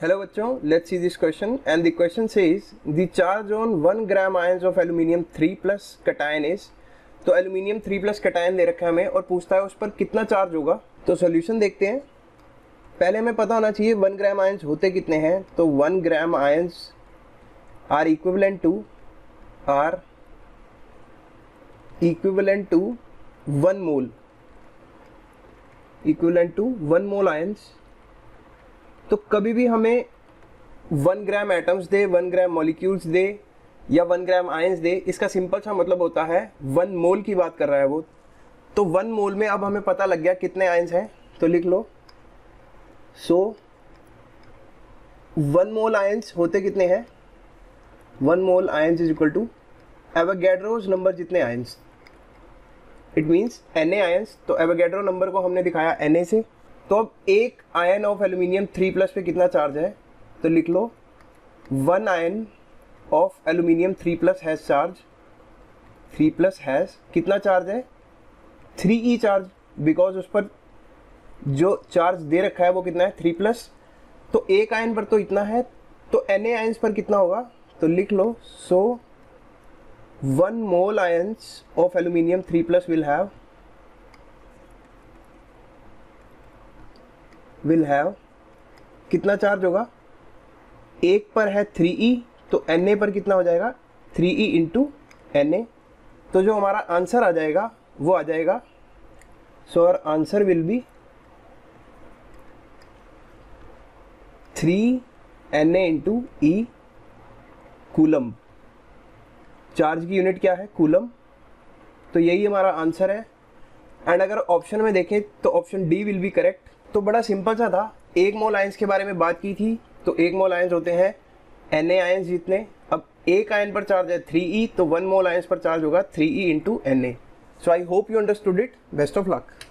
Hello बच्चों, let's see this question and the question says the charge on 1 gram ions of aluminium 3 plus cation is। तो aluminium 3 plus cation दे रखा है हमें और पूछता है उस पर कितना चार्ज होगा। तो सॉल्यूशन देखते हैं। पहले हमें पता होना चाहिए 1 ग्राम आयंस होते कितने हैं। तो 1 gram ions are equivalent to 1 mole, equivalent to 1 mole ions. तो कभी भी हमें 1 ग्राम एटम्स दे, 1 ग्राम मॉलिक्यूल्स दे या 1 ग्राम आयंस दे, इसका सिंपल सा मतलब होता है 1 मोल की बात कर रहा है वो। तो 1 मोल में अब हमें पता लग गया कितने आयंस हैं, तो लिख लो। सो 1 मोल आयंस होते कितने हैं, 1 mole ions is equal to Avogadro's number जितने ions, it means Na ions. तो एवोगैड्रो नंबर को हमने दिखाया Na से। तो अब एक आयन ऑफ एल्यूमिनियम 3 प्लस पे कितना चार्ज है, तो लिख लो 1 ion of aluminium 3 plus has charge, 3 plus has कितना चार्ज है 3e चार्ज, बिकॉज उस पर जो चार्ज दे रखा है वो कितना है 3 प्लस। तो एक आयन पर तो इतना है, तो Na आयंस पर कितना होगा, तो लिख लो। So 1 mole ions of aluminium 3 plus will have कितना चार्ज होगा, एक पर है 3e, तो Na पर कितना हो जाएगा 3e इंटू Na। तो जो हमारा आंसर आ जाएगा वो आ जाएगा, so our answer will be 3 Na into e coulomb. Charge की यूनिट क्या है, कूलम। तो यही हमारा आंसर है। एंड अगर ऑप्शन में देखें तो option D will be correct. तो बड़ा सिंपल सा था, 1 मोल आयंस के बारे में बात की थी। तो 1 मोल आयंस होते हैं Na आयंस जितने। अब एक आयन पर चार्ज है 3e, तो 1 मोल आयंस पर चार्ज होगा 3e into Na। So I hope you understood it. Best of luck.